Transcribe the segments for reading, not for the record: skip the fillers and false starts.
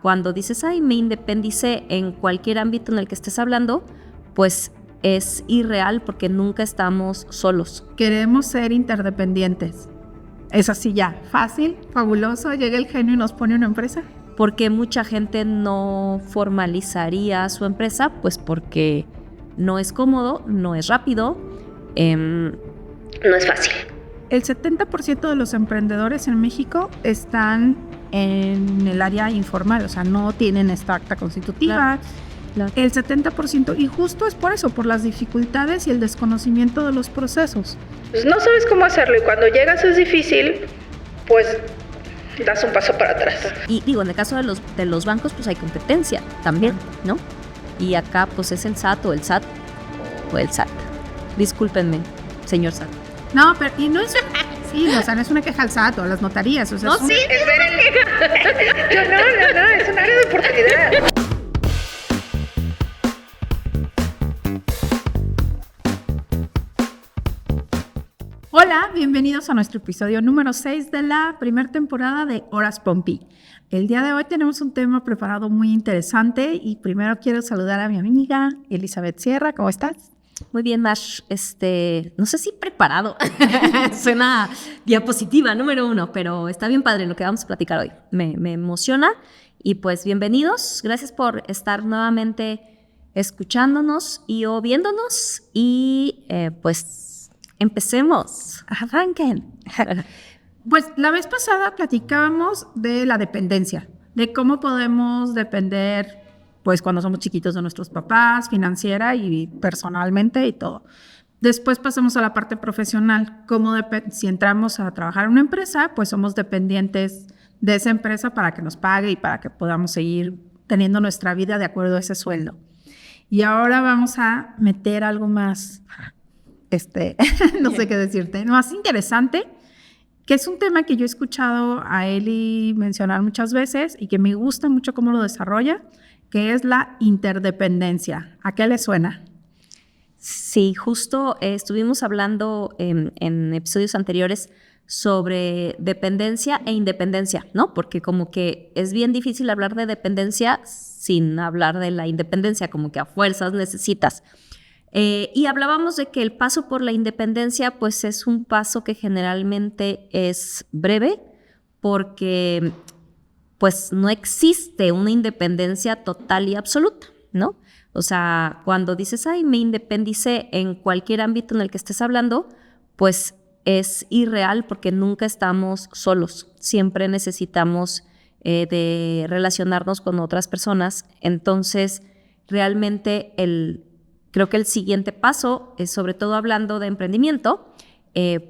Cuando dices, ay, me independicé en cualquier ámbito en el que estés hablando, pues es irreal porque nunca estamos solos. Queremos ser interdependientes. Es así ya, fácil, fabuloso, llega el genio y nos pone una empresa. Porque mucha gente no formalizaría su empresa, pues porque no es cómodo, no es rápido, no es fácil. El 70% de los emprendedores en México están en el área informal, o sea, no tienen esta acta constitutiva. Claro. El 70%, y justo es por eso, por las dificultades y el desconocimiento de los procesos. Pues no sabes cómo hacerlo y cuando llegas es difícil, pues das un paso para atrás. Y digo, en el caso de los bancos, pues hay competencia también, ¿no? Y acá pues es el SAT o el SAT o el SAT. Discúlpenme, señor SAT. No, pero y no es sí, o sea, no es una queja al SAT o a las notarías, o sea, no, sí, es una queja. Yo no, es un área de oportunidad. Hola, bienvenidos a nuestro episodio número 6 de la primera temporada de Horas Pompi. El día de hoy tenemos un tema preparado muy interesante y primero quiero saludar a mi amiga Elizabeth Sierra. ¿Cómo estás? Muy bien, Mash. No sé si preparado. Suena diapositiva número 1, pero está bien padre lo que vamos a platicar hoy. Me emociona y pues bienvenidos. Gracias por estar nuevamente escuchándonos y o viéndonos y pues empecemos. Arranquen. Pues la vez pasada platicábamos de la dependencia, de cómo podemos depender pues cuando somos chiquitos de nuestros papás, financiera y personalmente y todo. Después pasamos a la parte profesional, como si entramos a trabajar en una empresa, pues somos dependientes de esa empresa para que nos pague y para que podamos seguir teniendo nuestra vida de acuerdo a ese sueldo. Y ahora vamos a meter algo más, no sé qué decirte, más interesante, que es un tema que yo he escuchado a Eli mencionar muchas veces y que me gusta mucho cómo lo desarrolla, que es la interdependencia. ¿A qué le suena? Sí, justo estuvimos hablando en episodios anteriores sobre dependencia e independencia, ¿no? Porque como que es bien difícil hablar de dependencia sin hablar de la independencia, como que a fuerzas necesitas. Y hablábamos de que el paso por la independencia pues es un paso que generalmente es breve porque pues no existe una independencia total y absoluta, ¿no? O sea, cuando dices, ay, me independicé en cualquier ámbito en el que estés hablando, pues es irreal porque nunca estamos solos. Siempre necesitamos de relacionarnos con otras personas. Entonces, realmente creo que el siguiente paso, sobre todo hablando de emprendimiento,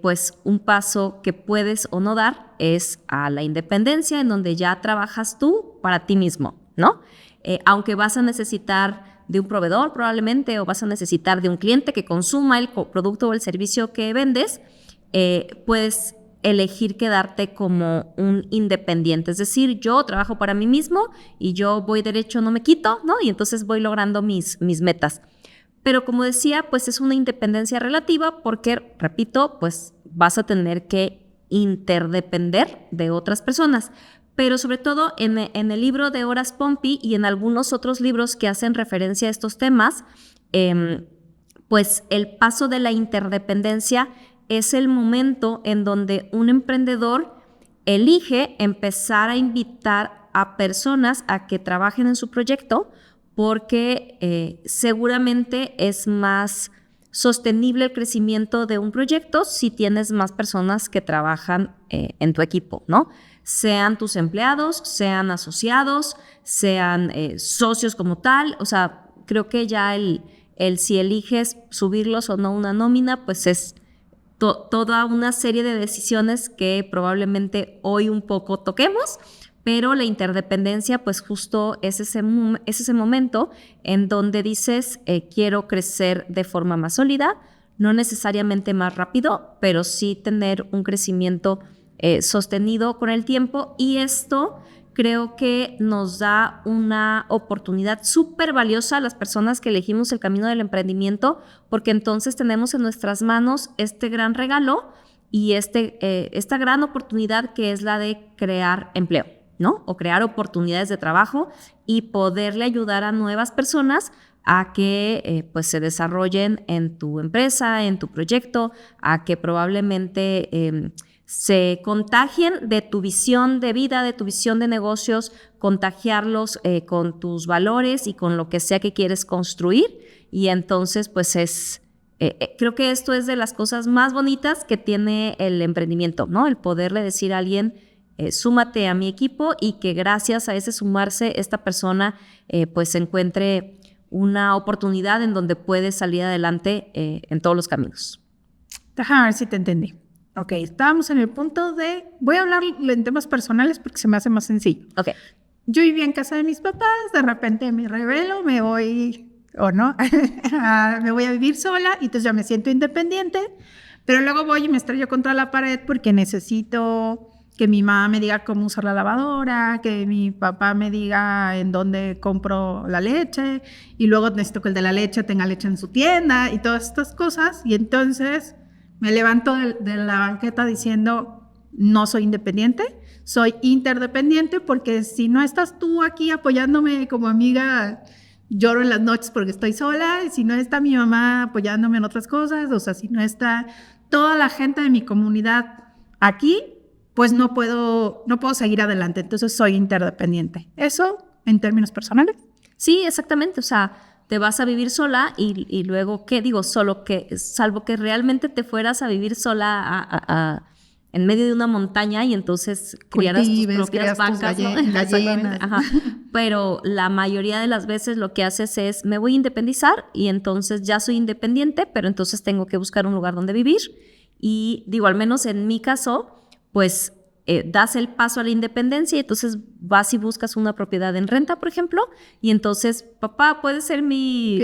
pues un paso que puedes o no dar es a la independencia, en donde ya trabajas tú para ti mismo, ¿no? Aunque vas a necesitar de un proveedor probablemente o vas a necesitar de un cliente que consuma el producto o el servicio que vendes, puedes elegir quedarte como un independiente. Es decir, yo trabajo para mí mismo y yo voy derecho, no me quito, ¿no? Y entonces voy logrando mis metas. Pero como decía, pues es una independencia relativa porque, repito, pues vas a tener que interdepender de otras personas. Pero sobre todo en el libro de Horas Pompi y en algunos otros libros que hacen referencia a estos temas, pues el paso de la interdependencia es el momento en donde un emprendedor elige empezar a invitar a personas a que trabajen en su proyecto porque seguramente es más sostenible el crecimiento de un proyecto si tienes más personas que trabajan en tu equipo, ¿no? Sean tus empleados, sean asociados, sean socios como tal. O sea, creo que ya el si eliges subirlos o no una nómina, pues es toda una serie de decisiones que probablemente hoy un poco toquemos. Pero la interdependencia, pues justo es ese momento en donde dices, quiero crecer de forma más sólida, no necesariamente más rápido, pero sí tener un crecimiento sostenido con el tiempo. Y esto creo que nos da una oportunidad súper valiosa a las personas que elegimos el camino del emprendimiento, porque entonces tenemos en nuestras manos este gran regalo y esta gran oportunidad que es la de crear empleo. ¿no? O crear oportunidades de trabajo y poderle ayudar a nuevas personas a que pues se desarrollen en tu empresa, en tu proyecto, a que probablemente se contagien de tu visión de vida, de tu visión de negocios, contagiarlos con tus valores y con lo que sea que quieres construir. Y entonces pues creo que esto es de las cosas más bonitas que tiene el emprendimiento, ¿no? El poderle decir a alguien, súmate a mi equipo, y que gracias a ese sumarse esta persona pues encuentre una oportunidad en donde puede salir adelante en todos los caminos. Déjame ver si te entendí. Ok, estábamos en el punto de... Voy a hablar en temas personales porque se me hace más sencillo. Ok. Yo vivía en casa de mis papás, de repente me rebelo, me voy, o no, me voy a vivir sola, y entonces ya me siento independiente, pero luego voy y me estrello contra la pared porque necesito que mi mamá me diga cómo usar la lavadora, que mi papá me diga en dónde compro la leche, y luego necesito que el de la leche tenga leche en su tienda y todas estas cosas. Y entonces me levanto de la banqueta diciendo, no soy independiente, soy interdependiente, porque si no estás tú aquí apoyándome como amiga, lloro en las noches porque estoy sola, y si no está mi mamá apoyándome en otras cosas, o sea, si no está toda la gente de mi comunidad aquí, pues no puedo seguir adelante. Entonces soy interdependiente. Eso en términos personales. Sí, exactamente. O sea, te vas a vivir sola y luego, ¿qué digo? Salvo que realmente te fueras a vivir sola en medio de una montaña y entonces criaras tus propias vacas, ¿no? Gallinas. Ajá. Pero la mayoría de las veces lo que haces es, me voy a independizar, y entonces ya soy independiente, pero entonces tengo que buscar un lugar donde vivir. Y digo, al menos en mi caso, pues das el paso a la independencia, y entonces vas y buscas una propiedad en renta, por ejemplo, y entonces, papá, puede ser mi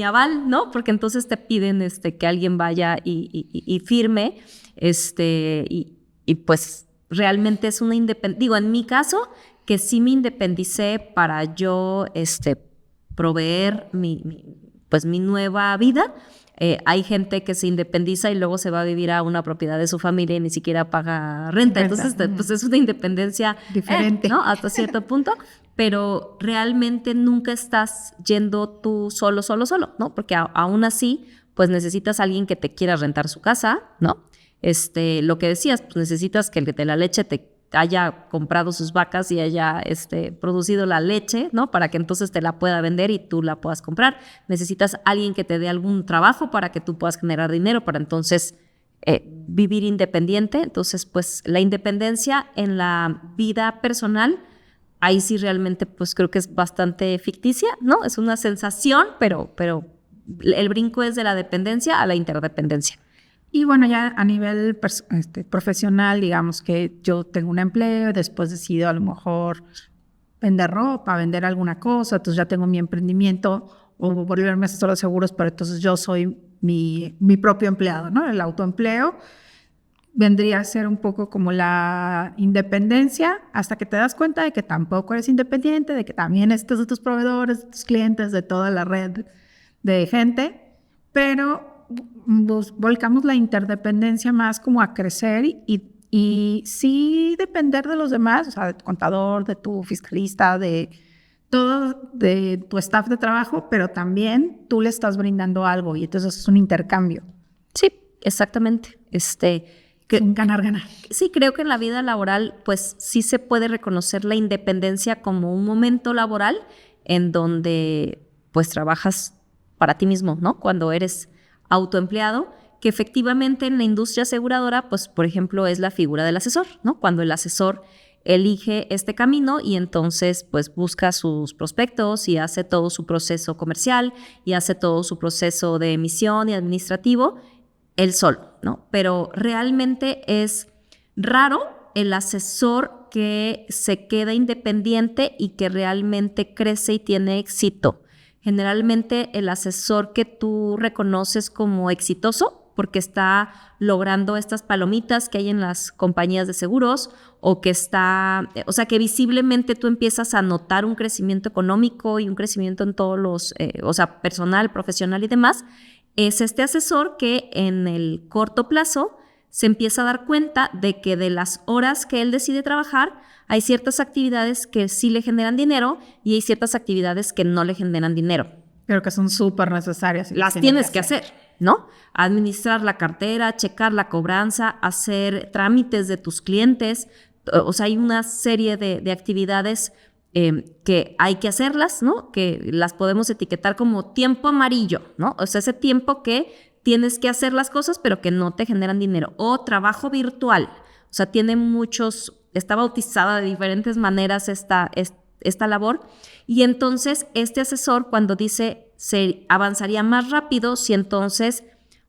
aval, ¿no? Porque entonces te piden que alguien vaya y firme, y pues realmente es una independencia. Digo, en mi caso, que sí me independicé para yo proveer mi nueva vida. Hay gente que se independiza y luego se va a vivir a una propiedad de su familia y ni siquiera paga renta. Entonces, pues es una independencia diferente, ¿no? Hasta cierto punto, pero realmente nunca estás yendo tú solo, ¿no? Porque aún así, pues necesitas a alguien que te quiera rentar su casa, ¿no? Lo que decías, pues necesitas que el de la leche te haya comprado sus vacas y haya producido la leche, ¿no? Para que entonces te la pueda vender y tú la puedas comprar. Necesitas alguien que te dé algún trabajo para que tú puedas generar dinero para entonces vivir independiente. Entonces, pues la independencia en la vida personal, ahí sí realmente pues creo que es bastante ficticia, ¿no? Es una sensación, pero el brinco es de la dependencia a la interdependencia. Y bueno, ya a nivel profesional, digamos que yo tengo un empleo, después decido a lo mejor vender ropa, vender alguna cosa, entonces ya tengo mi emprendimiento, o volverme asesor de seguros, pero entonces yo soy mi propio empleado, ¿no? El autoempleo vendría a ser un poco como la independencia, hasta que te das cuenta de que tampoco eres independiente, de que también estás de tus proveedores, de tus clientes, de toda la red de gente, pero volcamos la interdependencia más como a crecer y sí depender de los demás, o sea, de tu contador, de tu fiscalista, de todo, de tu staff de trabajo, pero también tú le estás brindando algo, y entonces es un intercambio. Sí, exactamente. Un ganar-ganar. Sí, creo que en la vida laboral pues sí se puede reconocer la independencia como un momento laboral en donde pues trabajas para ti mismo, ¿no? Cuando eres autoempleado, que efectivamente en la industria aseguradora, pues por ejemplo es la figura del asesor, ¿no? Cuando el asesor elige este camino y entonces pues busca sus prospectos y hace todo su proceso comercial y hace todo su proceso de emisión y administrativo él solo, ¿no? Pero realmente es raro el asesor que se queda independiente y que realmente crece y tiene éxito. Generalmente el asesor que tú reconoces como exitoso porque está logrando estas palomitas que hay en las compañías de seguros, o que o sea, que visiblemente tú empiezas a notar un crecimiento económico y un crecimiento en todos los, o sea, personal, profesional y demás, es este asesor que en el corto plazo se empieza a dar cuenta de que de las horas que él decide trabajar, hay ciertas actividades que sí le generan dinero y hay ciertas actividades que no le generan dinero. Pero que son súper necesarias. Las tienes que hacer, ¿no? Administrar la cartera, checar la cobranza, hacer trámites de tus clientes. O sea, hay una serie de actividades que hay que hacerlas, ¿no? Que las podemos etiquetar como tiempo amarillo, ¿no? O sea, ese tiempo que tienes que hacer las cosas, pero que no te generan dinero. O trabajo virtual. O sea, tiene está bautizada de diferentes maneras esta labor. Y entonces, este asesor, cuando dice se avanzaría más rápido si entonces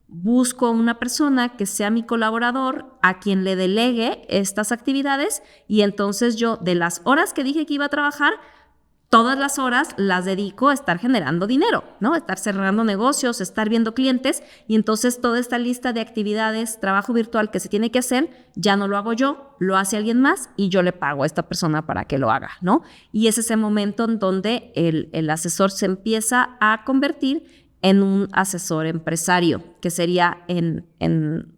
busco a una persona que sea mi colaborador a quien le delegue estas actividades y entonces yo de las horas que dije que iba a trabajar, todas las horas las dedico a estar generando dinero, ¿no? Estar cerrando negocios, estar viendo clientes y entonces toda esta lista de actividades, trabajo virtual que se tiene que hacer, ya no lo hago yo, lo hace alguien más y yo le pago a esta persona para que lo haga, ¿no? Y es ese momento en donde el asesor se empieza a convertir en un asesor empresario, que sería en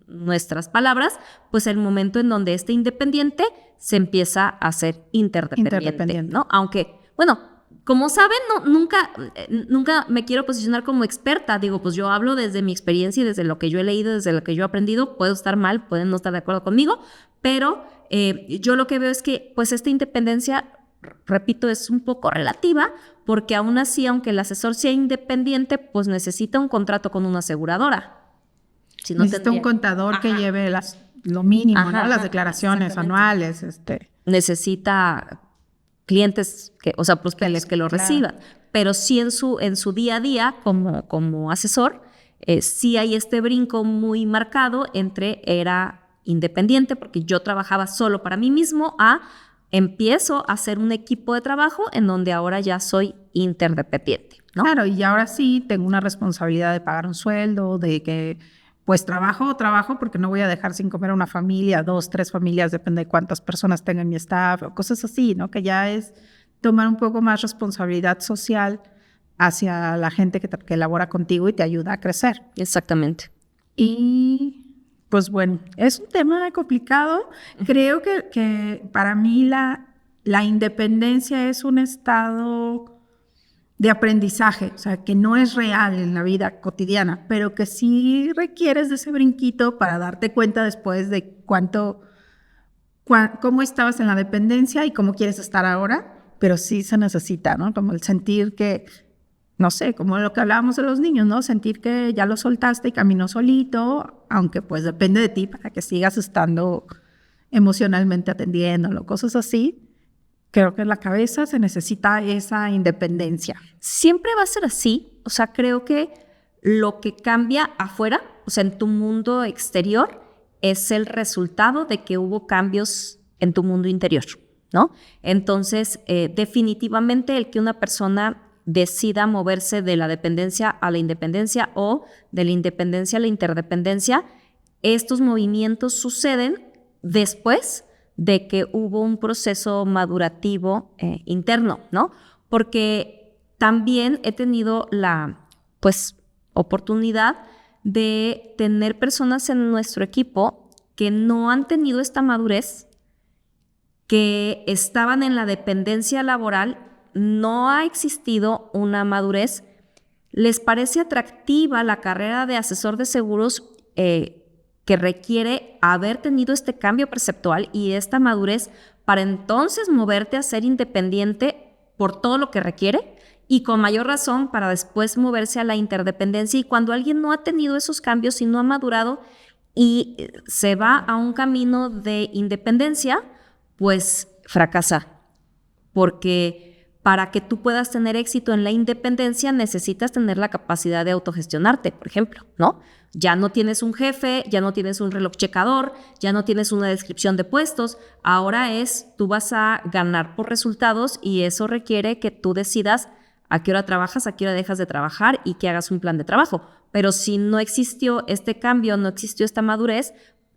nuestras palabras, pues el momento en donde este independiente se empieza a ser interdependiente, ¿no? Aunque, bueno, como saben, nunca me quiero posicionar como experta, digo, pues yo hablo desde mi experiencia y desde lo que yo he leído, desde lo que yo he aprendido, puedo estar mal, pueden no estar de acuerdo conmigo, pero yo lo que veo es que pues esta independencia, repito, es un poco relativa, porque aún así, aunque el asesor sea independiente, pues necesita un contrato con una aseguradora. Si no necesita un contador que lleve lo mínimo, ¿no? Las declaraciones anuales. Necesita clientes, prospectos que lo reciban. Pero sí en su día a día, como asesor, sí hay este brinco muy marcado entre era independiente, porque yo trabajaba solo para mí mismo, empiezo a hacer un equipo de trabajo en donde ahora ya soy interdependiente, ¿no? Claro, y ahora sí tengo una responsabilidad de pagar un sueldo, de que pues trabajo porque no voy a dejar sin comer a una familia, 2, 3 familias, depende de cuántas personas tenga en mi staff, o cosas así, ¿no? Que ya es tomar un poco más responsabilidad social hacia la gente que labora contigo y te ayuda a crecer. Exactamente. Y pues bueno, es un tema complicado. Creo que para mí la independencia es un estado de aprendizaje, o sea, que no es real en la vida cotidiana, pero que sí requieres de ese brinquito para darte cuenta después de cómo estabas en la dependencia y cómo quieres estar ahora, pero sí se necesita, ¿no? Como el sentir que, no sé, como lo que hablábamos de los niños, ¿no? Sentir que ya lo soltaste y caminó solito, aunque pues depende de ti para que sigas estando emocionalmente atendiéndolo, cosas así. Creo que en la cabeza se necesita esa independencia. Siempre va a ser así. O sea, creo que lo que cambia afuera, o sea, en tu mundo exterior, es el resultado de que hubo cambios en tu mundo interior, ¿no? Entonces, definitivamente el que una persona decida moverse de la dependencia a la independencia o de la independencia a la interdependencia, estos movimientos suceden después de que hubo un proceso madurativo interno, ¿no? Porque también he tenido la, oportunidad de tener personas en nuestro equipo que no han tenido esta madurez, que estaban en la dependencia laboral, no ha existido una madurez, les parece atractiva la carrera de asesor de seguros que requiere haber tenido este cambio perceptual y esta madurez para entonces moverte a ser independiente por todo lo que requiere y con mayor razón para después moverse a la interdependencia. Y cuando alguien no ha tenido esos cambios y no ha madurado y se va a un camino de independencia, pues fracasa. Porque para que tú puedas tener éxito en la independencia necesitas tener la capacidad de autogestionarte, por ejemplo, ¿no? Ya no tienes un jefe, ya no tienes un reloj checador, ya no tienes una descripción de puestos. Ahora tú vas a ganar por resultados y eso requiere que tú decidas a qué hora trabajas, a qué hora dejas de trabajar y que hagas un plan de trabajo. Pero si no existió este cambio, no existió esta madurez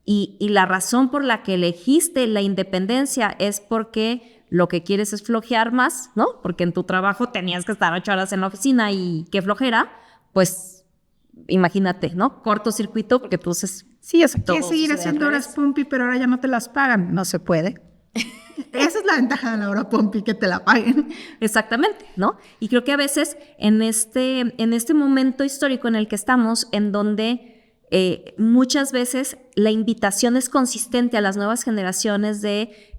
y la razón por la que elegiste la independencia es porque lo que quieres es flojear más, ¿no? Porque en tu trabajo tenías que estar 8 horas en la oficina y qué flojera, pues imagínate, ¿no? Cortocircuito, porque entonces Sí, o sea, Todo quieres seguir sucede al haciendo horas revés. Pompi, pero ahora ya no te las pagan. No se puede. Esa es la ventaja de la hora Pompi, que te la paguen. Exactamente, ¿no? Y creo que a veces en este momento histórico en el que estamos, en donde muchas veces la invitación es consistente a las nuevas generaciones de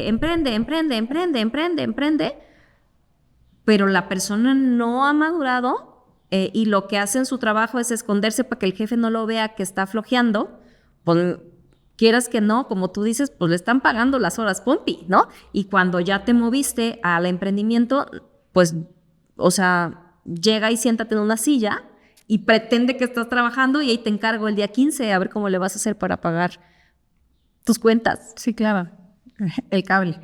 emprende, pero la persona no ha madurado y lo que hace en su trabajo es esconderse para que el jefe no lo vea que está flojeando, pues quieras que no, como tú dices, pues le están pagando las horas Pompi, ¿no? Y cuando ya te moviste al emprendimiento, pues, o sea, llega y siéntate en una silla y pretende que estás trabajando y ahí te encargo el día 15 a ver cómo le vas a hacer para pagar tus cuentas. Sí, claro. El cable.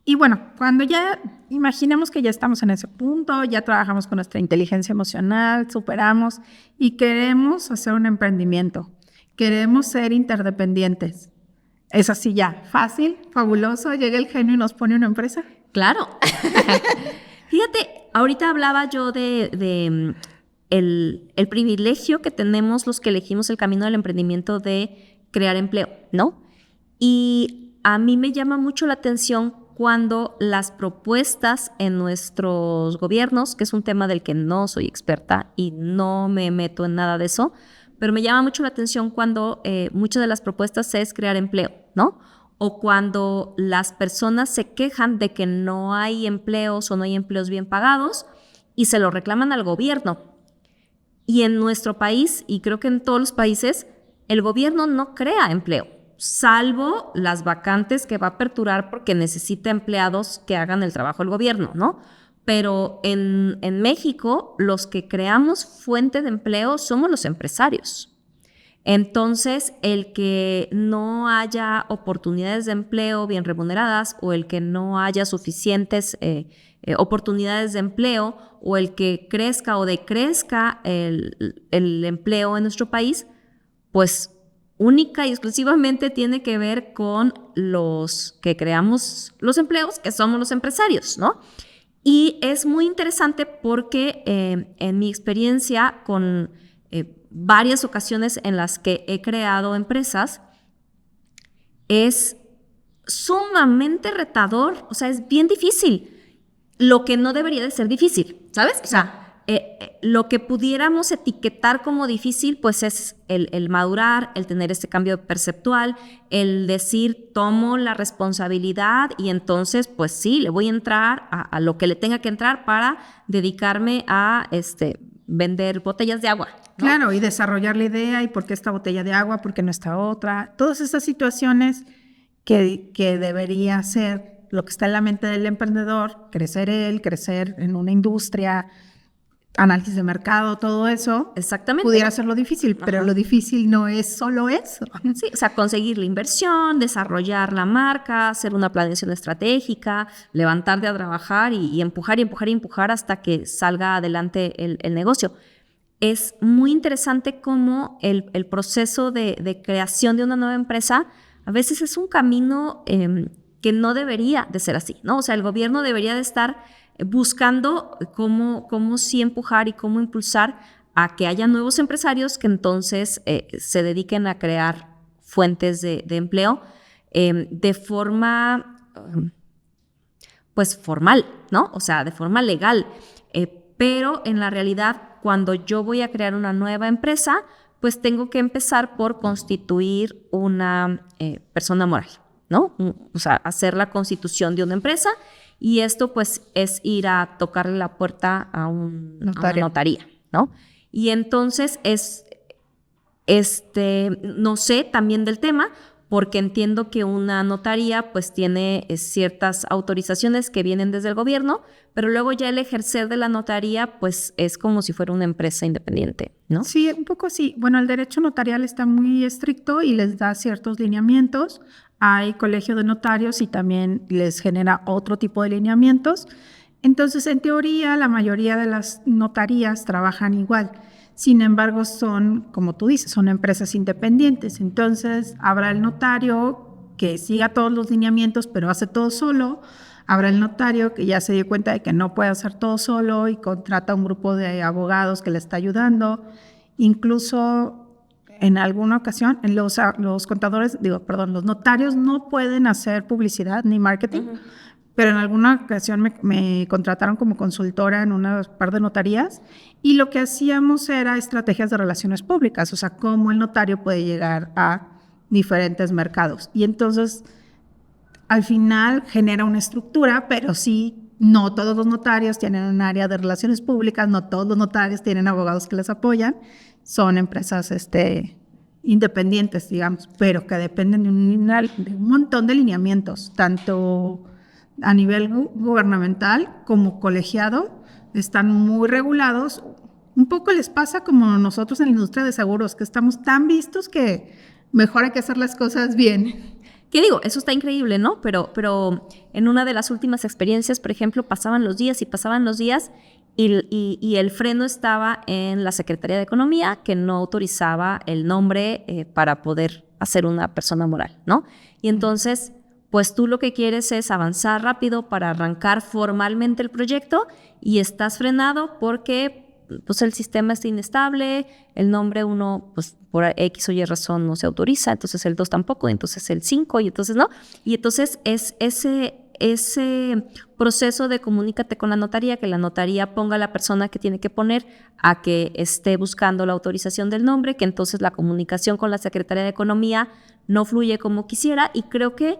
Y bueno, cuando ya imaginemos que ya estamos en ese punto, ya trabajamos con nuestra inteligencia emocional, superamos y queremos hacer un emprendimiento, queremos ser interdependientes. Es así ya, fácil, fabuloso, llega el genio y nos pone una empresa. Claro. Fíjate, ahorita hablaba yo de el privilegio que tenemos los que elegimos el camino del emprendimiento de crear empleo, ¿no? Y a mí me llama mucho la atención cuando las propuestas en nuestros gobiernos, que es un tema del que no soy experta y no me meto en nada de eso, pero me llama mucho la atención cuando muchas de las propuestas es crear empleo, ¿no? O cuando las personas se quejan de que no hay empleos o no hay empleos bien pagados y se lo reclaman al gobierno. Y en nuestro país, y creo que en todos los países, el gobierno no crea empleo, salvo las vacantes que va a aperturar porque necesita empleados que hagan el trabajo del gobierno, ¿no? Pero en México, los que creamos fuente de empleo somos los empresarios. Entonces, el que no haya oportunidades de empleo bien remuneradas o el que no haya suficientes oportunidades de empleo o el que crezca o decrezca el empleo en nuestro país, pues única y exclusivamente tiene que ver con los que creamos los empleos, que somos los empresarios, ¿no? Y es muy interesante porque en mi experiencia con varias ocasiones en las que he creado empresas, es sumamente retador, o sea, es bien difícil, lo que no debería de ser difícil, ¿sabes? O sea, lo que pudiéramos etiquetar como difícil, pues es el madurar, el tener este cambio perceptual, el decir, tomo la responsabilidad y entonces, pues sí, le voy a entrar a lo que le tenga que entrar para dedicarme a vender botellas de agua, ¿no? Claro, y desarrollar la idea y por qué esta botella de agua, por qué no esta otra. Todas estas situaciones que debería ser lo que está en la mente del emprendedor, crecer en una industria, análisis de mercado, todo eso. Exactamente. Pudiera ser lo difícil, pero lo difícil no es solo eso. Sí, o sea, conseguir la inversión, desarrollar la marca, hacer una planeación estratégica, levantarte a trabajar y empujar y empujar y empujar hasta que salga adelante el negocio. Es muy interesante cómo el proceso de creación de una nueva empresa a veces es un camino que no debería de ser así, ¿no? O sea, el gobierno debería de estar buscando cómo sí empujar y cómo impulsar a que haya nuevos empresarios que entonces se dediquen a crear fuentes de empleo de forma pues formal, ¿no? O sea, de forma legal. Pero en la realidad, cuando yo voy a crear una nueva empresa, pues tengo que empezar por constituir una persona moral, ¿no? O sea, hacer la constitución de una empresa. Y esto pues es ir a tocarle la puerta a una notaría, ¿no? Y entonces no sé también del tema, porque entiendo que una notaría pues tiene ciertas autorizaciones que vienen desde el gobierno, pero luego ya el ejercer de la notaría pues es como si fuera una empresa independiente, ¿no? Sí, un poco sí. Bueno, el derecho notarial está muy estricto y les da ciertos lineamientos. Hay colegio de notarios y también les genera otro tipo de lineamientos. Entonces, en teoría, la mayoría de las notarías trabajan igual. Sin embargo, son, como tú dices, son empresas independientes. Entonces, habrá el notario que siga todos los lineamientos, pero hace todo solo. Habrá el notario que ya se dio cuenta de que no puede hacer todo solo y contrata a un grupo de abogados que le está ayudando. Incluso en alguna ocasión, los contadores, los notarios no pueden hacer publicidad ni marketing, pero en alguna ocasión me contrataron como consultora en una par de notarías y lo que hacíamos era estrategias de relaciones públicas, o sea, cómo el notario puede llegar a diferentes mercados. Y entonces, al final genera una estructura, pero sí, no todos los notarios tienen un área de relaciones públicas, no todos los notarios tienen abogados que les apoyan, son empresas independientes, digamos, pero que dependen de un montón de lineamientos, tanto a nivel gubernamental como colegiado, están muy regulados. Un poco les pasa como nosotros en la industria de seguros, que estamos tan vistos que mejor hay que hacer las cosas bien. ¿Qué digo? Eso está increíble, ¿no? Pero en una de las últimas experiencias, por ejemplo, pasaban los días y el freno estaba en la Secretaría de Economía, que no autorizaba el nombre para poder hacer una persona moral, ¿no? Y entonces, pues tú lo que quieres es avanzar rápido para arrancar formalmente el proyecto y estás frenado porque pues el sistema está inestable, el nombre 1, pues por X o Y razón no se autoriza, entonces el 2 tampoco, entonces el 5 y entonces no. Y entonces es ese proceso de comunícate con la notaría, que la notaría ponga a la persona que tiene que poner a que esté buscando la autorización del nombre, que entonces la comunicación con la Secretaría de Economía no fluye como quisiera y creo que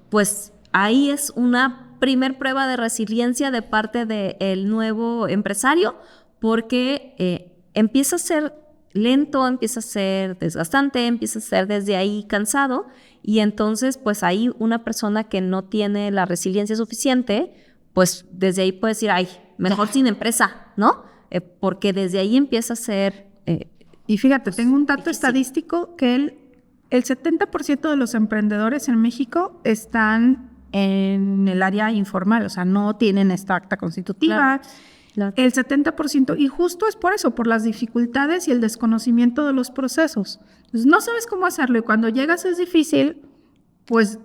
pues ahí es una primer prueba de resiliencia de parte del nuevo empresario, porque empieza a ser lento, empieza a ser desgastante, empieza a ser desde ahí cansado, y entonces pues ahí una persona que no tiene la resiliencia suficiente, pues desde ahí puede decir, ay, mejor sin empresa, ¿no? Porque desde ahí empieza a ser... y fíjate, tengo un dato estadístico que el 70% de los emprendedores en México están en el área informal, o sea, no tienen esta acta constitutiva. Claro. El 70%, y justo es por eso, por las dificultades y el desconocimiento de los procesos. Entonces, no sabes cómo hacerlo y cuando llegas es difícil, pues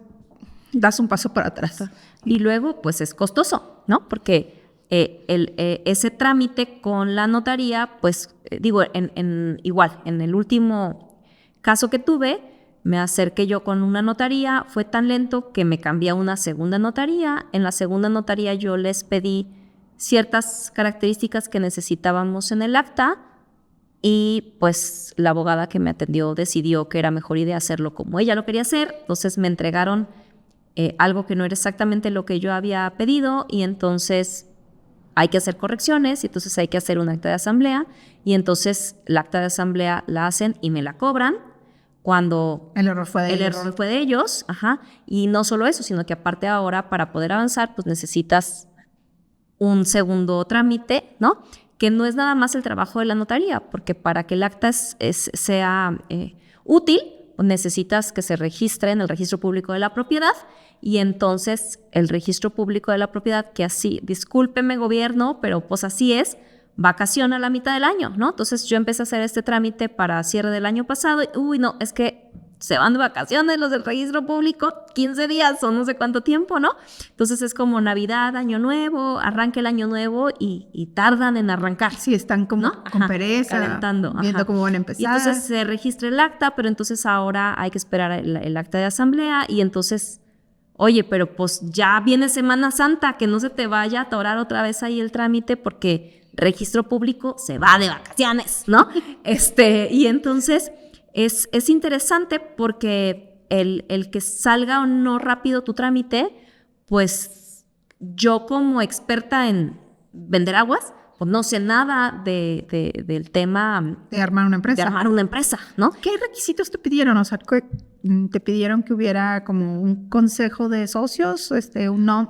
das un paso para atrás. Y luego, pues es costoso, ¿no? Porque ese trámite con la notaría, pues igual, en el último caso que tuve, me acerqué yo con una notaría, fue tan lento que me cambié a una segunda notaría. En la segunda notaría yo les pedí ciertas características que necesitábamos en el acta y pues la abogada que me atendió decidió que era mejor idea hacerlo como ella lo quería hacer. Entonces me entregaron algo que no era exactamente lo que yo había pedido y entonces hay que hacer correcciones y entonces hay que hacer un acta de asamblea y entonces la acta de asamblea la hacen y me la cobran. Cuando el error fue de ellos, ajá, y no solo eso, sino que aparte ahora para poder avanzar, pues necesitas un segundo trámite, ¿no? Que no es nada más el trabajo de la notaría, porque para que el acta sea útil, pues necesitas que se registre en el registro público de la propiedad y entonces el registro público de la propiedad, que así, discúlpeme gobierno, pero pues así es, vacaciona a la mitad del año, ¿no? Entonces yo empecé a hacer este trámite para cierre del año pasado y, no, es que se van de vacaciones los del registro público, 15 días o no sé cuánto tiempo, ¿no? Entonces es como Navidad, Año Nuevo, arranca el Año Nuevo y tardan en arrancar. Sí, están como ¿no? con pereza, calentando, viendo cómo van a empezar. Y entonces se registra el acta, pero entonces ahora hay que esperar el acta de asamblea y entonces... Oye, pero pues ya viene Semana Santa, que no se te vaya a atorar otra vez ahí el trámite porque registro público se va de vacaciones, ¿no? Y entonces es interesante porque el que salga o no rápido tu trámite, pues yo como experta en vender aguas, pues no sé nada del tema... De armar una empresa. De armar una empresa, ¿no? ¿Qué requisitos te pidieron? O sea, ¿te pidieron que hubiera como un consejo de socios,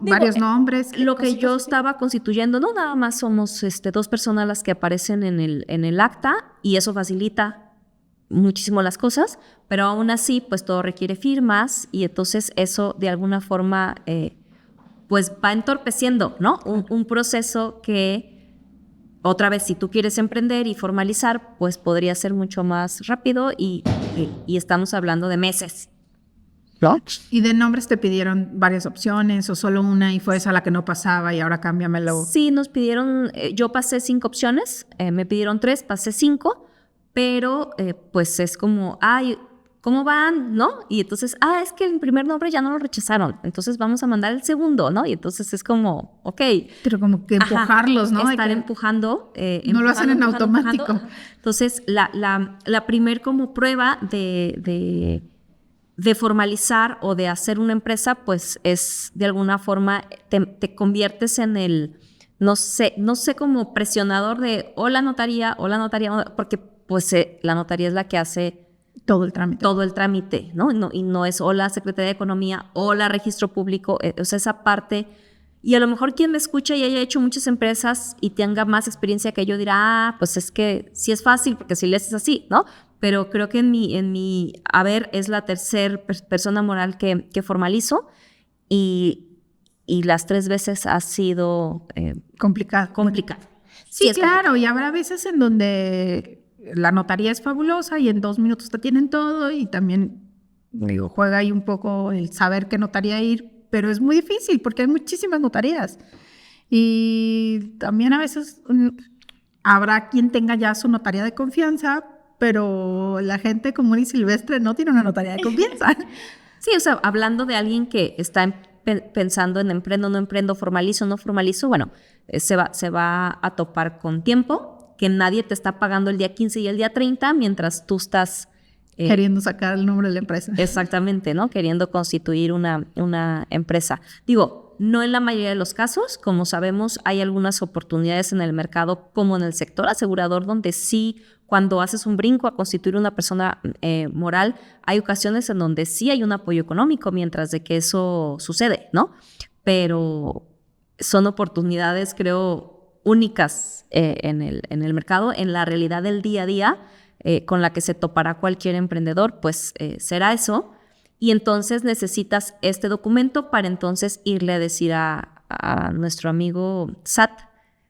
varios nombres? Lo que yo estaba constituyendo, no nada más somos 2 personas las que aparecen en el acta y eso facilita muchísimo las cosas, pero aún así pues todo requiere firmas y entonces eso de alguna forma pues va entorpeciendo, ¿no? Un proceso que otra vez, si tú quieres emprender y formalizar, pues podría ser mucho más rápido y estamos hablando de meses. ¿no? ¿Y de nombres te pidieron varias opciones o solo una y fue esa la que no pasaba y ahora cámbiamelo? Sí, nos pidieron, yo pasé 5 opciones, me pidieron 3, pasé 5, pero pues es como, ay, ¿cómo van? ¿No? Y entonces, es que el primer nombre ya no lo rechazaron, entonces vamos a mandar el segundo, ¿no? Y entonces es como, ok. Pero como que empujarlos, ¿no? Estar empujando. No lo hacen en automático. Entonces, la primer como prueba de formalizar o de hacer una empresa, pues es de alguna forma, te conviertes en el, no sé, como presionador de o la notaría, porque pues la notaría es la que hace todo el trámite, ¿no? Y no es o la Secretaría de Economía o la Registro Público, o sea, esa parte. Y a lo mejor quien me escucha y haya hecho muchas empresas y tenga más experiencia que yo dirá, pues es que sí es fácil porque si le haces así, ¿no? Pero creo que en mi haber es la tercera persona moral que formalizo y las 3 veces ha sido complicado. Sí, claro, complicado. Y habrá veces en donde la notaría es fabulosa y en 2 minutos te tienen todo y también, juega ahí un poco el saber qué notaría ir, pero es muy difícil porque hay muchísimas notarías. Y también a veces habrá quien tenga ya su notaría de confianza, pero la gente común y silvestre no tiene una notaría de confianza. Sí, o sea, hablando de alguien que está pensando en emprendo, no emprendo, formalizo, no formalizo, bueno, se va a topar con tiempo, que nadie te está pagando el día 15 y el día 30 mientras tú estás queriendo sacar el nombre de la empresa. Exactamente, ¿no? Queriendo constituir una empresa. Digo, no en la mayoría de los casos, como sabemos, hay algunas oportunidades en el mercado, como en el sector asegurador, donde sí, cuando haces un brinco a constituir una persona moral, hay ocasiones en donde sí hay un apoyo económico mientras de que eso sucede, ¿no? Pero son oportunidades, creo, únicas en el mercado, en la realidad del día a día, con la que se topará cualquier emprendedor, pues será eso. Y entonces necesitas este documento para entonces irle a decir a nuestro amigo SAT,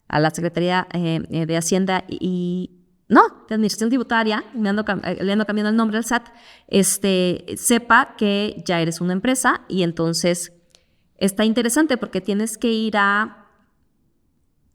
a la Secretaría de Hacienda de Administración Tributaria, le ando cambiando el nombre al SAT, sepa que ya eres una empresa y entonces está interesante porque tienes que ir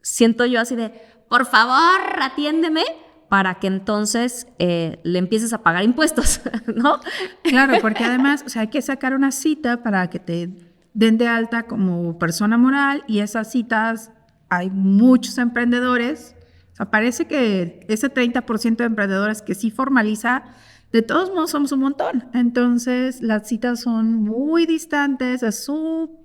siento yo así de, por favor, atiéndeme, para que entonces le empieces a pagar impuestos, ¿no? Claro, porque además, o sea, hay que sacar una cita para que te den de alta como persona moral y esas citas hay muchos emprendedores. O sea, parece que ese 30% de emprendedores que sí formaliza, de todos modos somos un montón. Entonces, las citas son muy distantes, es súper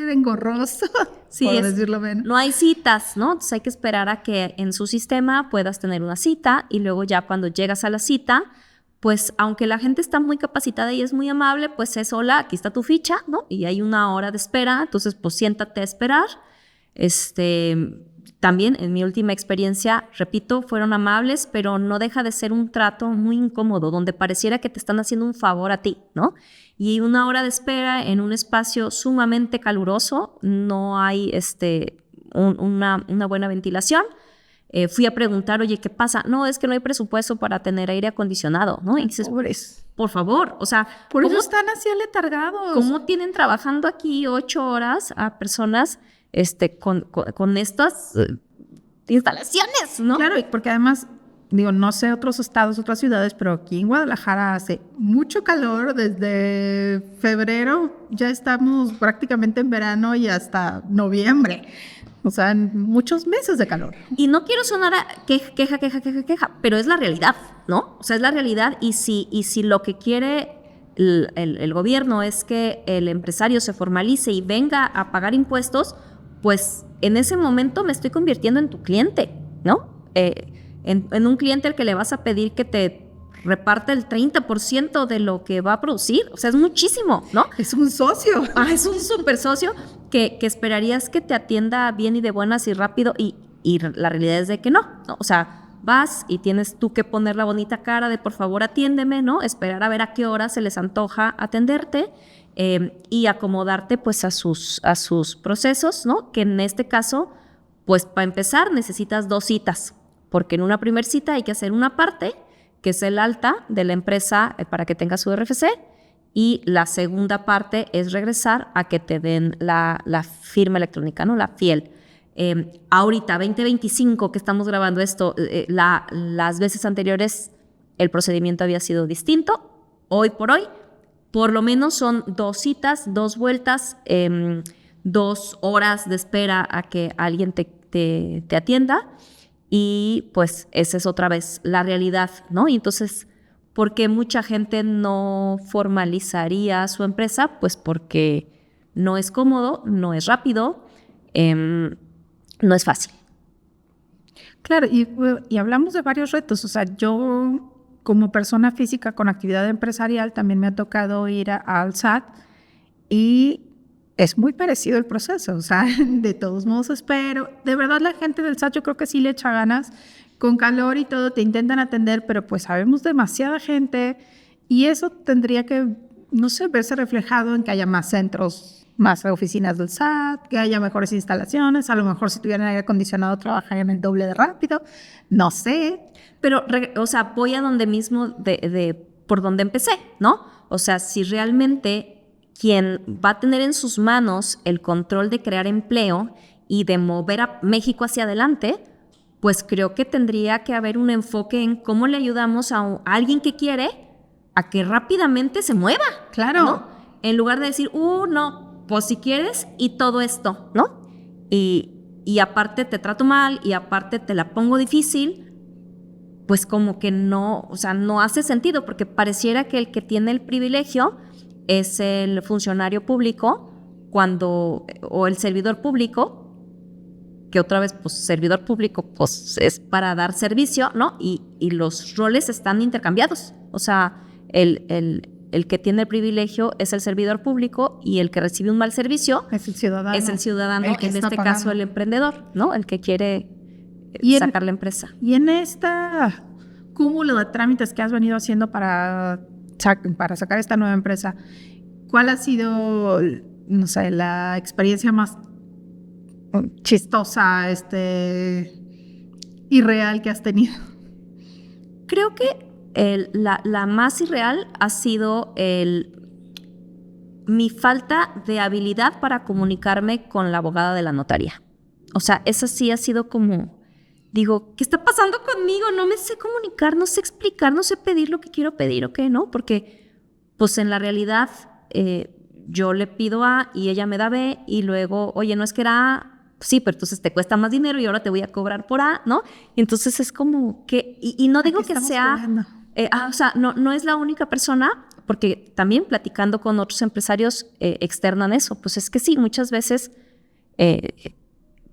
engorroso, sí, por decirlo menos. No hay citas, ¿no? Entonces hay que esperar a que en su sistema puedas tener una cita y luego ya cuando llegas a la cita, pues aunque la gente está muy capacitada y es muy amable, pues es hola, aquí está tu ficha, ¿no? Y hay una hora de espera, entonces pues siéntate a esperar. También en mi última experiencia, repito, fueron amables, pero no deja de ser un trato muy incómodo, donde pareciera que te están haciendo un favor a ti, ¿no? Y una hora de espera en un espacio sumamente caluroso, no hay una buena ventilación. Fui a preguntar, oye, ¿qué pasa? No, es que no hay presupuesto para tener aire acondicionado, ¿no? Y dices, pobres. Por favor, o sea, por eso están así aletargados. ¿Cómo tienen trabajando aquí 8 horas a personas con estas instalaciones, ¿no? Claro, porque además, no sé otros estados, otras ciudades, pero aquí en Guadalajara hace mucho calor. Desde febrero ya estamos prácticamente en verano y hasta noviembre. O sea, muchos meses de calor. Y no quiero sonar a queja, pero es la realidad, ¿no? O sea, es la realidad y si lo que quiere el gobierno es que el empresario se formalice y venga a pagar impuestos, pues en ese momento me estoy convirtiendo en tu cliente, ¿no? En un cliente al que le vas a pedir que te reparte el 30% de lo que va a producir. O sea, es muchísimo, ¿no? Es un socio. Es un súper socio que esperarías que te atienda bien y de buenas y rápido y la realidad es de que no. O sea, vas y tienes tú que poner la bonita cara de por favor atiéndeme, ¿no? Esperar a ver a qué hora se les antoja atenderte y acomodarte pues a sus procesos, ¿no? Que en este caso, pues para empezar necesitas 2 citas, porque en una primera cita hay que hacer una parte que es el alta de la empresa para que tenga su RFC Y la segunda parte es regresar a que te den la firma electrónica, ¿no? La FIEL. Ahorita, 2025, que estamos grabando esto, las veces anteriores el procedimiento había sido distinto. Hoy por hoy, por lo menos son 2 citas, 2 vueltas, 2 horas de espera a que alguien te atienda. Y pues esa es otra vez la realidad, ¿no? Y entonces, ¿por qué mucha gente no formalizaría su empresa? Pues porque no es cómodo, no es rápido, no es fácil. Claro, y hablamos de varios retos. O sea, yo como persona física con actividad empresarial también me ha tocado ir al SAT y es muy parecido el proceso. O sea, de todos modos espero. De verdad la gente del SAT yo creo que sí le echa ganas, con calor y todo, te intentan atender, pero pues sabemos demasiada gente y eso tendría que, no sé, verse reflejado en que haya más centros, más oficinas del SAT, que haya mejores instalaciones, a lo mejor si tuvieran aire acondicionado trabajarían el doble de rápido, no sé. Pero, o sea, voy a donde mismo por donde empecé, ¿no? O sea, si realmente quien va a tener en sus manos el control de crear empleo y de mover a México hacia adelante, pues creo que tendría que haber un enfoque en cómo le ayudamos a alguien que quiere a que rápidamente se mueva. Claro. ¿No? En lugar de decir, no, pues si quieres y todo esto, ¿no? Y aparte te trato mal y aparte te la pongo difícil, pues como que no, o sea, no hace sentido porque pareciera que el que tiene el privilegio es el funcionario público o el servidor público, que otra vez, pues, servidor público, pues, es para dar servicio, ¿no? Y los roles están intercambiados. O sea, el que tiene el privilegio es el servidor público y el que recibe un mal servicio es el ciudadano. Es el ciudadano, el que en está este pagando. caso el emprendedor, ¿no? El que quiere sacar la empresa. Y en esta cúmulo de trámites que has venido haciendo para sacar esta nueva empresa, ¿cuál ha sido, no sé, la experiencia más chistosa, irreal que has tenido? Creo que la más irreal ha sido mi falta de habilidad para comunicarme con la abogada de la notaría. O sea, esa sí ha sido como, digo, ¿qué está pasando conmigo? No me sé comunicar, no sé explicar, no sé pedir lo que quiero pedir, ¿o qué? ¿No? Porque, pues en la realidad, yo le pido A y ella me da B y luego, oye, no es que era A, sí, pero entonces te cuesta más dinero y ahora te voy a cobrar por A, ¿no? Y entonces es como que, y no digo que sea, o sea, no es la única persona, porque también platicando con otros empresarios externan eso, pues es que sí, muchas veces,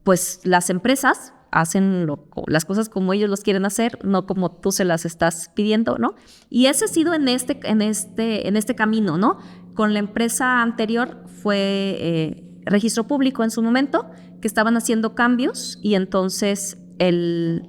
pues las empresas hacen las cosas como ellos los quieren hacer, no como tú se las estás pidiendo, ¿no? Y ese ha sido en este camino, ¿no? Con la empresa anterior fue registro público en su momento, que estaban haciendo cambios y entonces el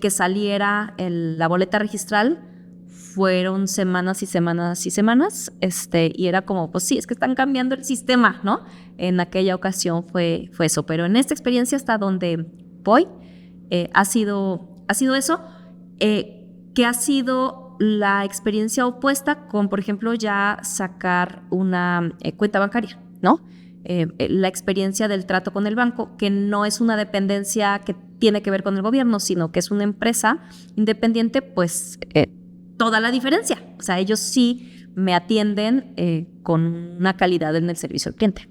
que saliera la boleta registral fueron semanas y semanas y semanas, y era como, pues sí, es que están cambiando el sistema, ¿no? En aquella ocasión fue eso, pero en esta experiencia hasta donde voy, ha sido eso, que ha sido la experiencia opuesta con, por ejemplo, ya sacar una cuenta bancaria, ¿no? La experiencia del trato con el banco, que no es una dependencia que tiene que ver con el gobierno, sino que es una empresa independiente, pues toda la diferencia. O sea, ellos sí me atienden con una calidad en el servicio al cliente.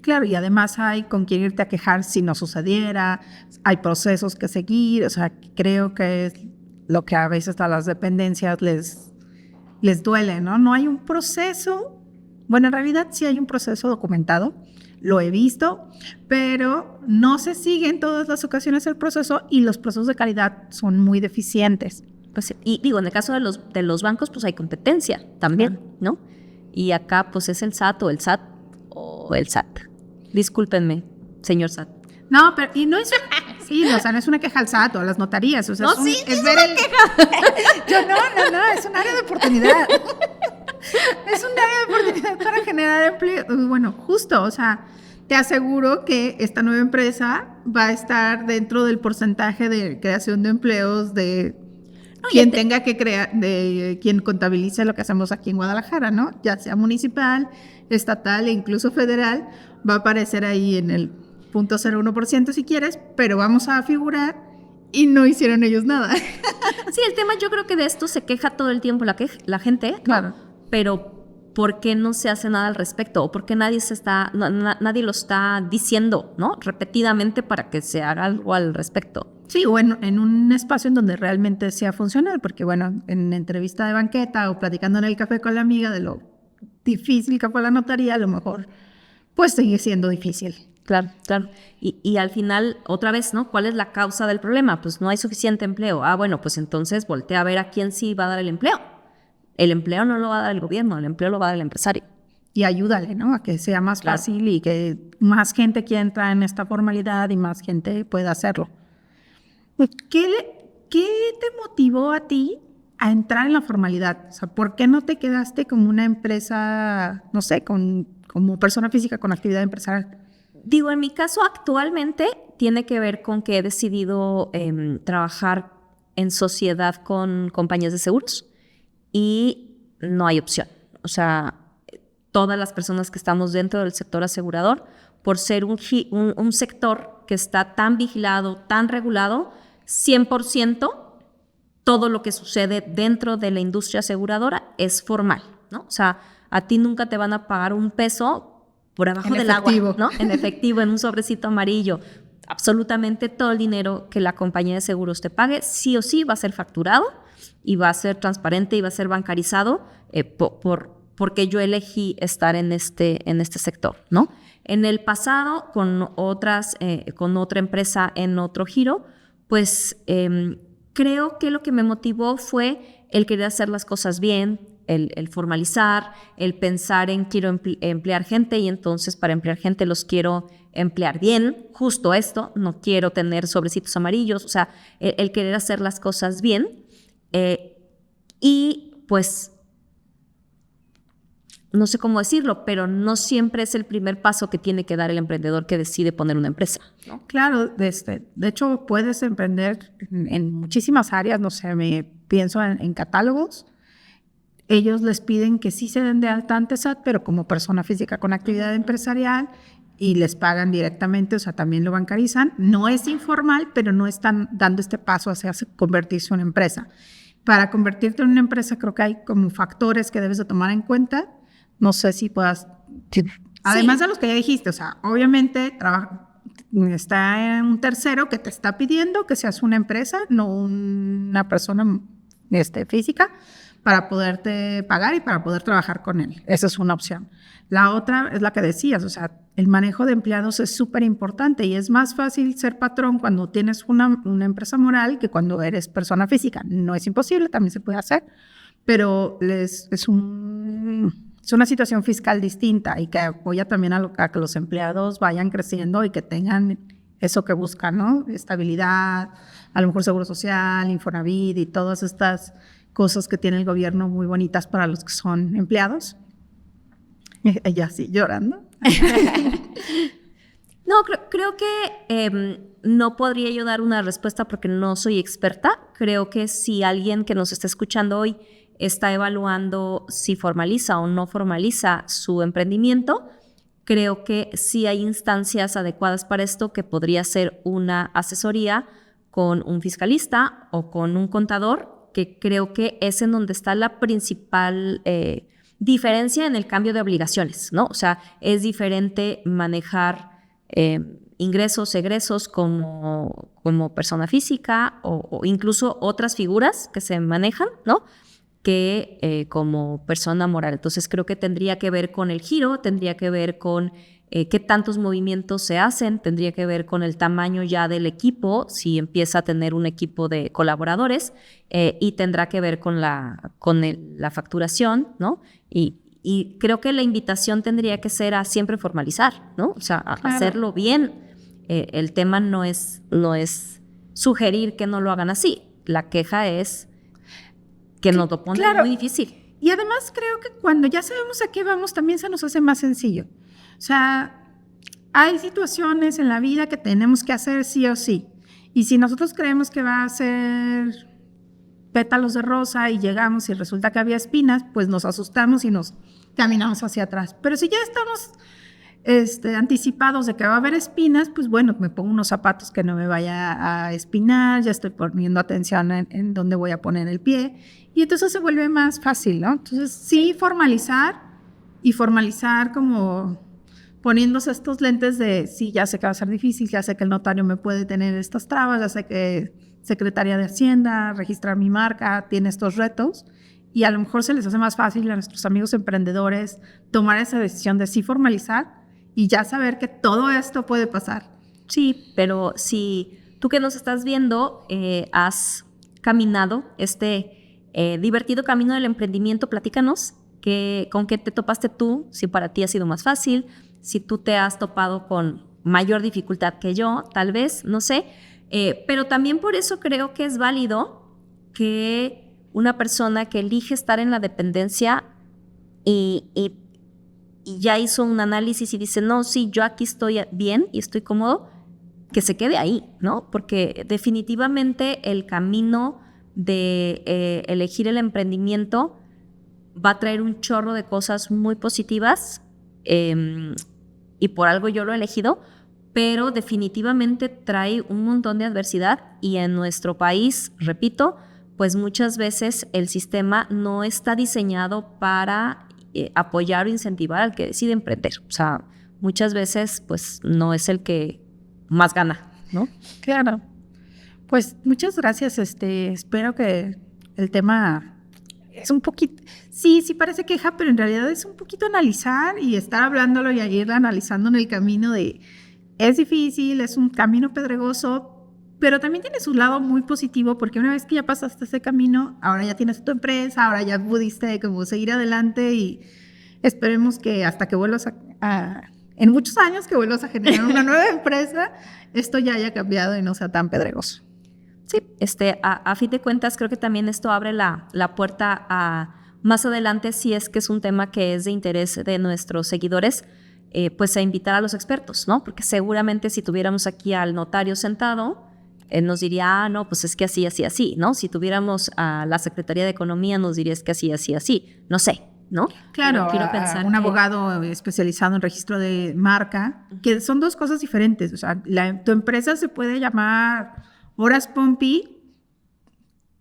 Claro, y además hay con quién irte a quejar si no sucediera, hay procesos que seguir, o sea, creo que es lo que a veces a las dependencias les duele, ¿no? No hay un proceso, bueno, en realidad sí hay un proceso documentado, lo he visto, pero no se sigue en todas las ocasiones el proceso y los procesos de calidad son muy deficientes. Pues, y digo, en el caso de los bancos, pues hay competencia también, claro, ¿no? Y acá, pues es el SAT o el SAT o el SAT. Discúlpenme, señor SAT. No, pero y no es sí, o sea, no es una queja al SAT o a las notarías, o sea, no, sí, es ver una queja. Yo no, es un área de oportunidad. Es un área de oportunidad para generar empleo. Bueno, justo, o sea, te aseguro que esta nueva empresa va a estar dentro del porcentaje de creación de empleos de quien tenga que crear, de quien contabilice lo que hacemos aquí en Guadalajara, ¿no? Ya sea municipal, estatal e incluso federal, va a aparecer ahí en el 0.01% si quieres, pero vamos a figurar y no hicieron ellos nada. Sí, el tema, yo creo que de esto se queja todo el tiempo la gente, ¿no? Claro. Pero ¿por qué no se hace nada al respecto? ¿O por qué nadie nadie lo está diciendo, ¿no? Repetidamente para que se haga algo al respecto? Sí, o en un espacio en donde realmente sea funcional, porque bueno, en entrevista de banqueta o platicando en el café con la amiga de lo difícil que fue la notaría, a lo mejor pues sigue siendo difícil. Claro, claro. Y al final, otra vez, ¿no? ¿Cuál es la causa del problema? Pues no hay suficiente empleo. Bueno, pues entonces voltea a ver a quién sí va a dar el empleo. El empleo no lo va a dar el gobierno, el empleo lo va a dar el empresario. Y ayúdale, ¿no? A que sea más fácil y que más gente quiera entrar en esta formalidad y más gente pueda hacerlo. ¿Qué te motivó a ti a entrar en la formalidad? O sea, ¿por qué no te quedaste como una empresa, no sé, como persona física con actividad empresarial? Digo, en mi caso actualmente tiene que ver con que he decidido trabajar en sociedad con compañías de seguros y no hay opción. O sea, todas las personas que estamos dentro del sector asegurador, por ser un sector que está tan vigilado, tan regulado, 100% todo lo que sucede dentro de la industria aseguradora es formal, ¿no? O sea, a ti nunca te van a pagar un peso por abajo del agua, ¿no? En efectivo, en un sobrecito amarillo. Absolutamente todo el dinero que la compañía de seguros te pague, sí o sí va a ser facturado y va a ser transparente y va a ser bancarizado porque yo elegí estar en este sector, ¿no? En el pasado, con otra empresa en otro giro, pues creo que lo que me motivó fue el querer hacer las cosas bien, el formalizar, el pensar en quiero emplear gente y entonces para emplear gente los quiero emplear bien, justo esto, no quiero tener sobrecitos amarillos, o sea, el querer hacer las cosas bien y pues no sé cómo decirlo, pero no siempre es el primer paso que tiene que dar el emprendedor que decide poner una empresa, ¿no? Claro, de hecho puedes emprender en muchísimas áreas, no sé, pienso en catálogos. Ellos les piden que sí se den de alta ante SAT, pero como persona física con actividad empresarial y les pagan directamente, o sea, también lo bancarizan. No es informal, pero no están dando este paso hacia convertirse en una empresa. Para convertirte en una empresa creo que hay como factores que debes de tomar en cuenta. No sé si puedas... Además de los que ya dijiste, o sea, obviamente está en un tercero que te está pidiendo que seas una empresa, no una persona física, para poderte pagar y para poder trabajar con él. Esa es una opción. La otra es la que decías, o sea, el manejo de empleados es súper importante y es más fácil ser patrón cuando tienes una empresa moral que cuando eres persona física. No es imposible, también se puede hacer, pero es una situación fiscal distinta y que apoya también a que los empleados vayan creciendo y que tengan eso que buscan, ¿no? Estabilidad, a lo mejor seguro social, Infonavit y todas estas cosas que tiene el gobierno muy bonitas para los que son empleados. Ella sí, llorando. No, creo que no podría yo dar una respuesta porque no soy experta. Creo que si alguien que nos está escuchando hoy está evaluando si formaliza o no formaliza su emprendimiento, creo que sí hay instancias adecuadas para esto, que podría ser una asesoría con un fiscalista o con un contador, que creo que es en donde está la principal diferencia en el cambio de obligaciones, ¿no? O sea, es diferente manejar ingresos, egresos como persona física o incluso otras figuras que se manejan, ¿no? Que como persona moral. Entonces creo que tendría que ver con el giro, tendría que ver con qué tantos movimientos se hacen, tendría que ver con el tamaño ya del equipo, si empieza a tener un equipo de colaboradores, y tendrá que ver con la facturación, ¿no? Y creo que la invitación tendría que ser a siempre formalizar, ¿no? O sea, a hacerlo bien. El tema no es sugerir que no lo hagan así. La queja es que nos lo pone muy difícil. Y además creo que cuando ya sabemos a qué vamos, también se nos hace más sencillo. O sea, hay situaciones en la vida que tenemos que hacer sí o sí. Y si nosotros creemos que va a ser pétalos de rosa y llegamos y resulta que había espinas, pues nos asustamos y nos caminamos hacia atrás. Pero si ya estamos anticipados de que va a haber espinas, pues bueno, me pongo unos zapatos que no me vaya a espinar, ya estoy poniendo atención en dónde voy a poner el pie y entonces se vuelve más fácil, ¿no? Entonces sí formalizar como poniéndose estos lentes de sí, ya sé que va a ser difícil, ya sé que el notario me puede tener estas trabas, ya sé que Secretaría de Hacienda, registrar mi marca, tiene estos retos y a lo mejor se les hace más fácil a nuestros amigos emprendedores tomar esa decisión de sí formalizar y ya saber que todo esto puede pasar. Sí, pero si tú que nos estás viendo has caminado divertido camino del emprendimiento, platícanos con qué te topaste tú, si para ti ha sido más fácil, si tú te has topado con mayor dificultad que yo, tal vez, no sé. Pero también por eso creo que es válido que una persona que elige estar en la dependencia y ya hizo un análisis y dice, no, sí, yo aquí estoy bien y estoy cómodo, que se quede ahí, ¿no? Porque definitivamente el camino de elegir el emprendimiento va a traer un chorro de cosas muy positivas y por algo yo lo he elegido, pero definitivamente trae un montón de adversidad y en nuestro país, repito, pues muchas veces el sistema no está diseñado para apoyar o incentivar al que decide emprender. O sea, muchas veces pues no es el que más gana, ¿no? Claro. Pues muchas gracias. Espero que el tema es un poquito, sí parece queja, pero en realidad es un poquito analizar y estar hablándolo y ir analizando en el camino de es difícil, es un camino pedregoso, pero también tiene su lado muy positivo porque una vez que ya pasaste ese camino, ahora ya tienes tu empresa, ahora ya pudiste como seguir adelante y esperemos que hasta que vuelvas en muchos años que vuelvas a generar una nueva empresa, esto ya haya cambiado y no sea tan pedregoso. Sí, a fin de cuentas creo que también esto abre la puerta a más adelante, si es que es un tema que es de interés de nuestros seguidores, pues a invitar a los expertos, ¿no? Porque seguramente si tuviéramos aquí al notario sentado, nos diría, no, pues es que así, así, así, ¿no? Si tuviéramos a la Secretaría de Economía, nos diría es que así, así, así, no sé, ¿no? Claro, quiero pensar un abogado especializado en registro de marca, que son dos cosas diferentes. O sea, tu empresa se puede llamar Horas Pompi,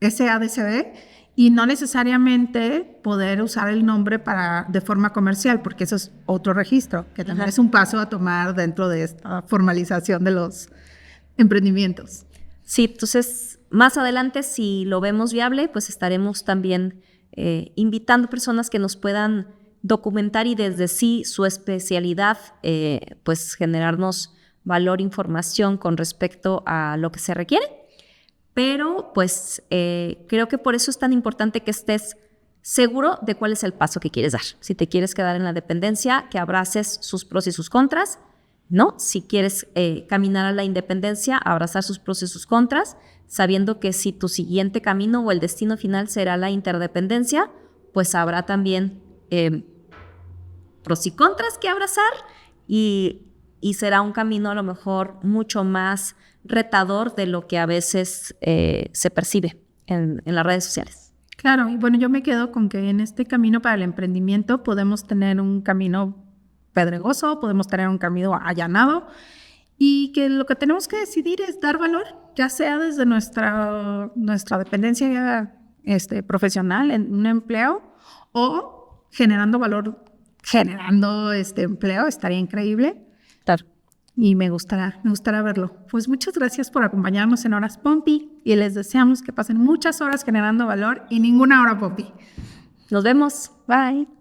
SADCB, y no necesariamente poder usar el nombre de forma comercial, porque eso es otro registro, que también es un paso a tomar dentro de esta formalización de los emprendimientos. Sí, entonces más adelante, si lo vemos viable, pues estaremos también invitando personas que nos puedan documentar y desde sí su especialidad, pues generarnos valor, información con respecto a lo que se requiere. Pero pues creo que por eso es tan importante que estés seguro de cuál es el paso que quieres dar. Si te quieres quedar en la dependencia, que abraces sus pros y sus contras, ¿no? Si quieres caminar a la independencia, abrazar sus pros y sus contras, sabiendo que si tu siguiente camino o el destino final será la interdependencia, pues habrá también pros y contras que abrazar y será un camino a lo mejor mucho más retador de lo que a veces se percibe en las redes sociales. Claro, y bueno, yo me quedo con que en este camino para el emprendimiento podemos tener un camino pedregoso, podemos tener un camino allanado y que lo que tenemos que decidir es dar valor, ya sea desde nuestra dependencia profesional en un empleo o generando valor, generando empleo, estaría increíble. Claro. Y me gustará verlo. Pues muchas gracias por acompañarnos en Horas Pompi y les deseamos que pasen muchas horas generando valor y ninguna hora Pompi. Nos vemos. Bye.